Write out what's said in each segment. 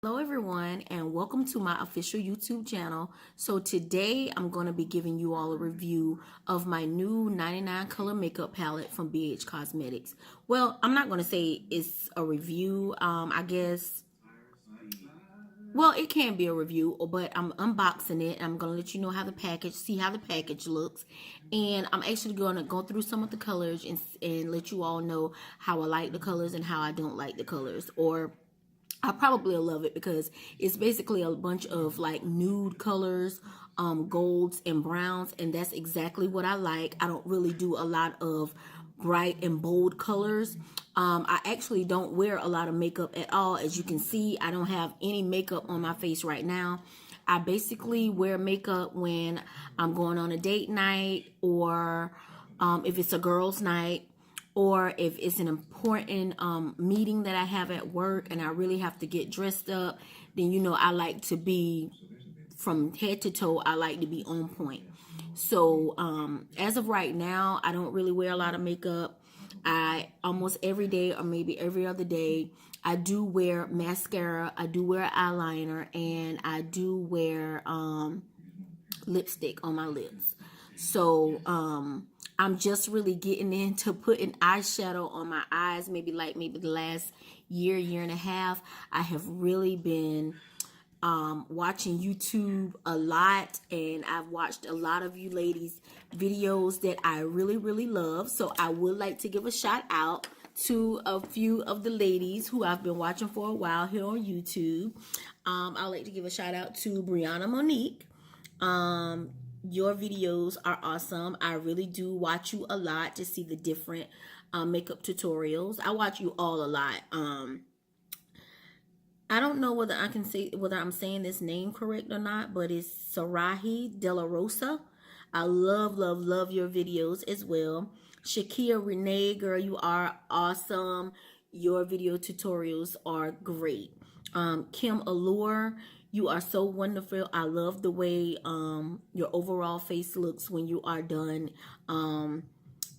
Hello everyone and welcome to my official YouTube channel. So today I'm going to be giving you all a review of my new 99 color makeup palette from BH Cosmetics. Well, I'm not going to say it's a review. I guess, well, it can be a review, but I'm unboxing it. I'm going to let you know how the package looks. And I'm actually going to go through some of the colors and let you all know how I like the colors and how I don't like the colors, or I probably will love it because it's basically a bunch of like nude colors, golds and browns, and that's exactly what I like. I don't really do a lot of bright and bold colors. I actually don't wear a lot of makeup at all. As you can see, I don't have any makeup on my face right now. I basically wear makeup when I'm going on a date night, or if it's a girls' night, or if it's an important meeting that I have at work and I really have to get dressed up, then I like to be, from head to toe, I like to be on point. So as of right now, I don't really wear a lot of makeup. I almost every day, or maybe every other day, I do wear mascara, I do wear eyeliner, and I do wear lipstick on my lips. So I'm just really getting into putting eyeshadow on my eyes. Maybe the last year and a half, I have really been watching YouTube a lot, and I've watched a lot of you ladies videos that I really love. So I would like to give a shout out to a few of the ladies who I've been watching for a while here on YouTube. I'd like to give a shout out to Brianna Monique. Your videos are awesome. I really do watch you a lot to see the different makeup tutorials. I watch you all a lot. I don't know whether I'm saying this name correct or not, but it's Sarahi De La Rosa. I love your videos as well. Shakia Renee, girl, you are awesome. Your video tutorials are great. Kim Allure, you are so wonderful. I love the way your overall face looks when you are done.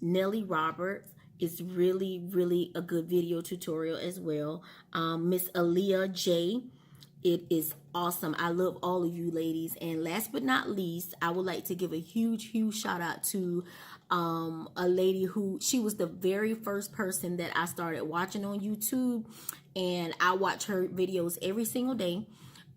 Nellie Roberts is really a good video tutorial as well. Miss Aaliyah J, it is awesome. I love all of you ladies. And last but not least, I would like to give a huge shout out to a lady who, she was the very first person that I started watching on YouTube, and I watch her videos every single day.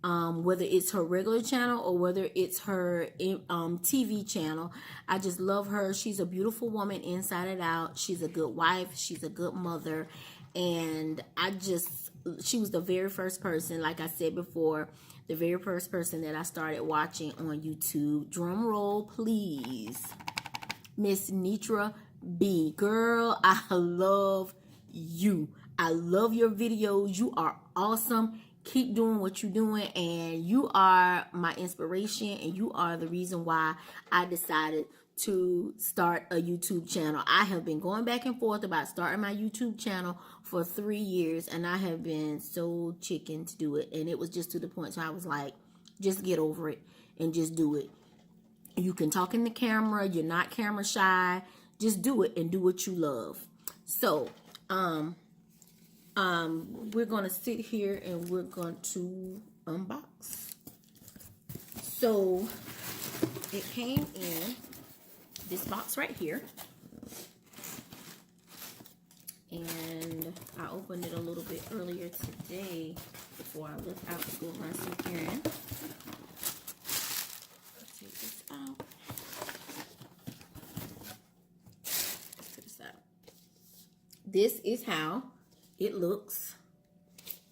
Whether it's her regular channel or whether it's her TV channel. I just love her. She's a beautiful woman inside and out. She's a good wife. She's a good mother. And she was the very first person, like I said before, the very first person that I started watching on YouTube. Drum roll, please. Miss Nitra B. Girl, I love you. I love your videos. You are awesome. Keep doing what you're doing, and you are my inspiration, and you are the reason why I decided to start a YouTube channel. I have been going back and forth about starting my YouTube channel for 3 years, and I have been so chicken to do it, and it was just to the point where I was like, just get over it and just do it. You can talk in the camera, you're not camera shy, just do it and do what you love. So we're going to sit here and we're going to unbox. So it came in this box right here, and I opened it a little bit earlier today before I left out to go run some errands. Let's take this out. Put this out. This is how it looks.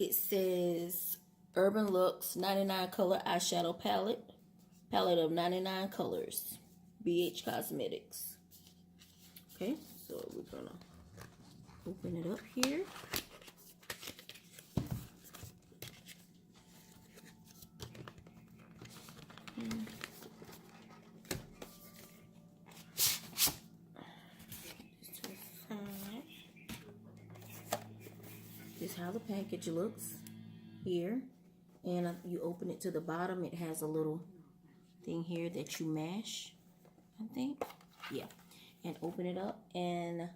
It says Urban Luxe 99 color eyeshadow palette of 99 colors, BH Cosmetics. Okay, so we're gonna open it up here. This is how the package looks here, and you open it to the bottom. It has a little thing here that you mash, I think, yeah, and open it up, and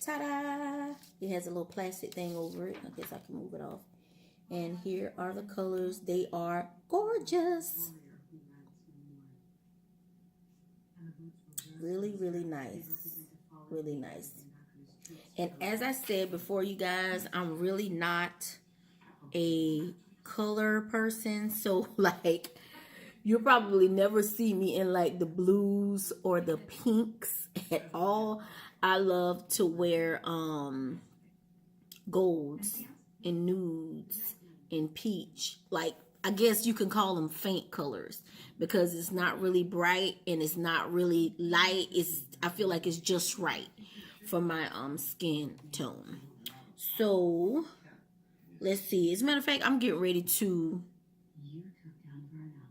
ta-da! It has a little plastic thing over it. I guess I can move it off, And here are the colors. They are gorgeous. Really, really nice. Really nice. And as I said before, you guys, I'm really not a color person. So, like, you'll probably never see me in, like, the blues or the pinks at all. I love to wear golds and nudes and peach. Like, I guess you can call them faint colors because it's not really bright and it's not really light. I feel like it's just right for my skin tone. So let's see. As a matter of fact, I'm getting ready to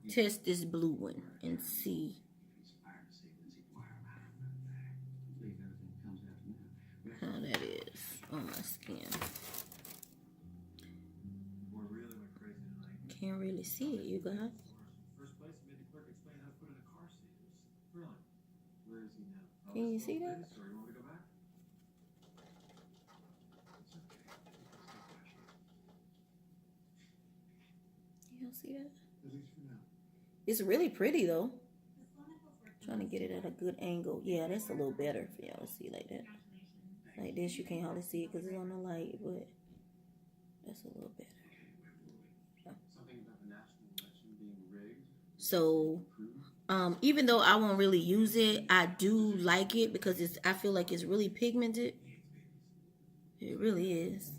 test this blue one and see how that is on my skin. Can't really see it, you guys. Can you see that? You don't see that? It's really pretty though. Trying to get it at a good angle. Yeah, that's a little better for y'all to see like that. Like this, you can't hardly see it because it's on the light, but that's a little better. So, even though I won't really use it, I do like it because I feel like it's really pigmented. It really is.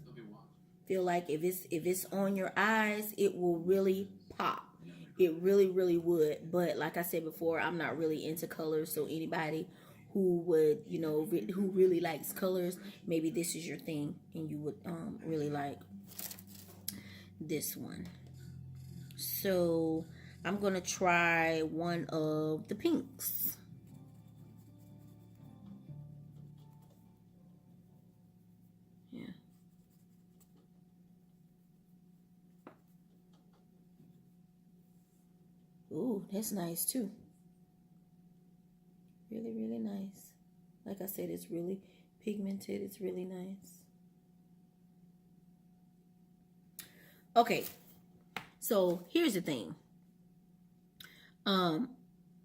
Feel like if it's on your eyes, it will really pop. It really, really would. But like I said before, I'm not really into colors. So anybody who would, who really likes colors, maybe this is your thing and you would really like this one. So I'm going to try one of the pinks. Yeah. Ooh, that's nice too. Really, really nice. Like I said, it's really pigmented. It's really nice. Okay. So here's the thing.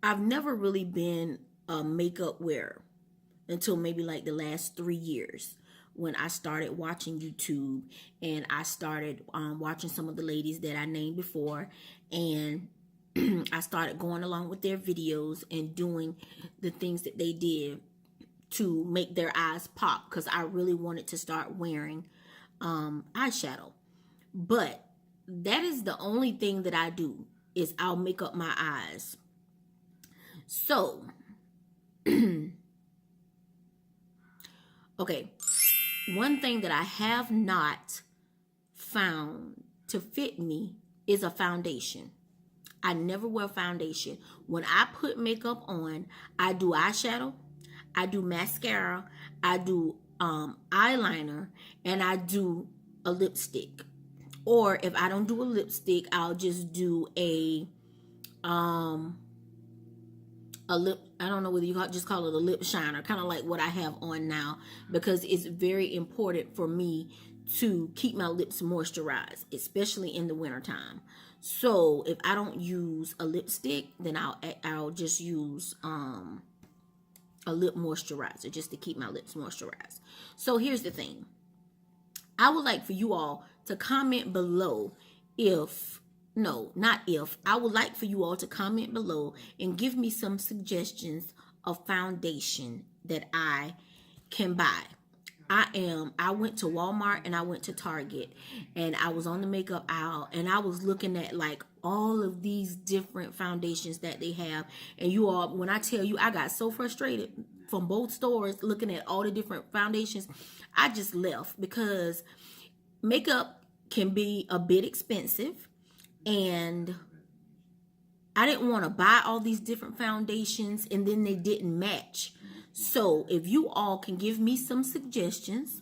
I've never really been a makeup wearer until maybe like the last 3 years when I started watching YouTube and I started watching some of the ladies that I named before, and I started going along with their videos and doing the things that they did to make their eyes pop because I really wanted to start wearing eyeshadow. But that is the only thing that I do is I'll make up my eyes. So, okay, one thing that I have not found to fit me is a foundation. I never wear foundation. When I put makeup on, I do eyeshadow, I do mascara, I do eyeliner, and I do a lipstick. Or if I don't do a lipstick, I'll just do a lip, I don't know whether you just call it a lip shiner, kind of like what I have on now, because it's very important for me to keep my lips moisturized, especially in the wintertime. So if I don't use a lipstick, then I'll just use a lip moisturizer just to keep my lips moisturized. So here's the thing. I would like for you all to comment below I would like for you all to comment below and give me some suggestions of foundation that I can buy. I went to Walmart and I went to Target and I was on the makeup aisle and I was looking at like all of these different foundations that they have. And you all, when I tell you, I got so frustrated from both stores looking at all the different foundations, I just left because makeup can be a bit expensive and I didn't want to buy all these different foundations and then they didn't match. So if you all can give me some suggestions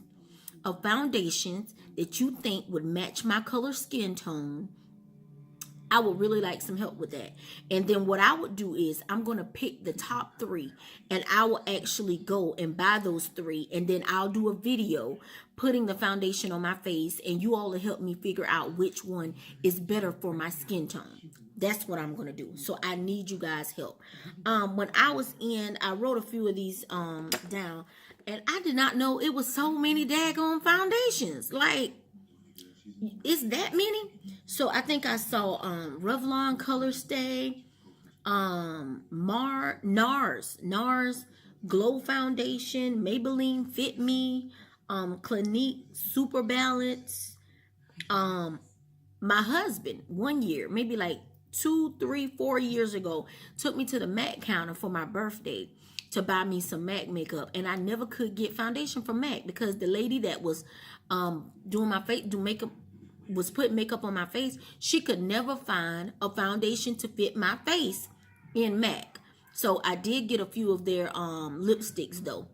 of foundations that you think would match my color skin tone, I would really like some help with that. And then what I would do is I'm going to pick the top 3 and I will actually go and buy those 3. And then I'll do a video putting the foundation on my face. And you all will help me figure out which one is better for my skin tone. That's what I'm going to do. So I need you guys' help. When I was I wrote a few of these down. And I did not know it was so many daggone foundations. Like, it's that many. So I think I saw Revlon Color Stay, NARS Glow Foundation, Maybelline Fit Me, Clinique Super Balance. My husband 1 year, maybe like 2, 3, 4 years ago, took me to the MAC counter for my birthday to buy me some MAC makeup, and I never could get foundation from MAC because the lady that was doing my face, was putting makeup on my face, she could never find a foundation to fit my face in MAC. So I did get a few of their lipsticks though.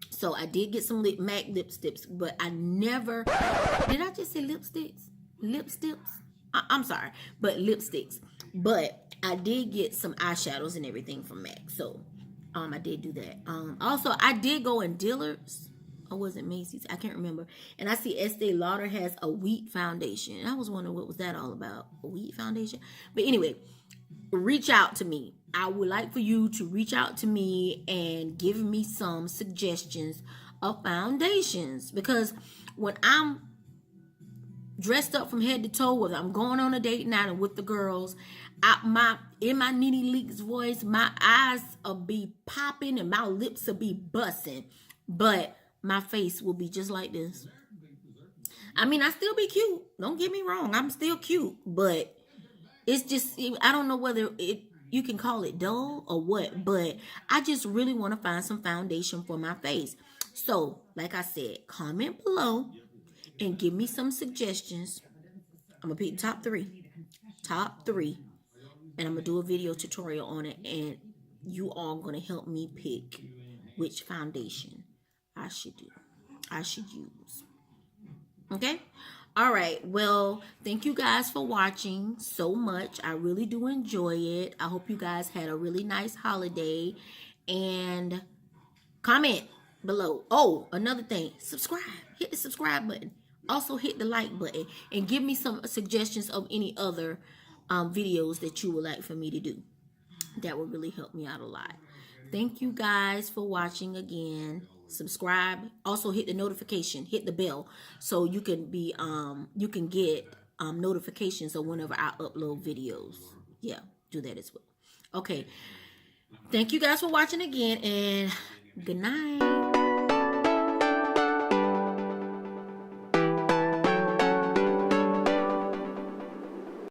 So I did get some MAC lipsticks, but I never, did I just say lipsticks? Lipsticks? I'm sorry, but lipsticks. But I did get some eyeshadows and everything from MAC. So I did do that. Also, I did go in Dillard's. Or was it Macy's? I can't remember. And I see Estee Lauder has a wheat foundation. And I was wondering what was that all about? A wheat foundation? But anyway, reach out to me. I would like for you to reach out to me and give me some suggestions of foundations. Because when I'm dressed up from head to toe, whether I'm going on a date night and with the girls, in my Nene Leakes voice, my eyes will be popping and my lips will be busting. But my face will be just like this. I mean, I still be cute. Don't get me wrong. I'm still cute. But it's just, I don't know whether you can call it dull or what. But I just really want to find some foundation for my face. So, like I said, comment below and give me some suggestions. I'm going to pick top 3. Top 3. And I'm going to do a video tutorial on it. And you all going to help me pick which foundation I should use. Okay? All right. Well, thank you guys for watching so much. I really do enjoy it. I hope you guys had a really nice holiday. And comment below. Oh, another thing. Subscribe. Hit the subscribe button. Also hit the like button. And give me some suggestions of any other videos that you would like for me to do. That would really help me out a lot. Thank you guys for watching again. Subscribe. Also hit the notification, hit the bell, so you can be you can get notifications of whenever I upload videos. Yeah, do that as well. Okay. Thank you guys for watching again, and good night.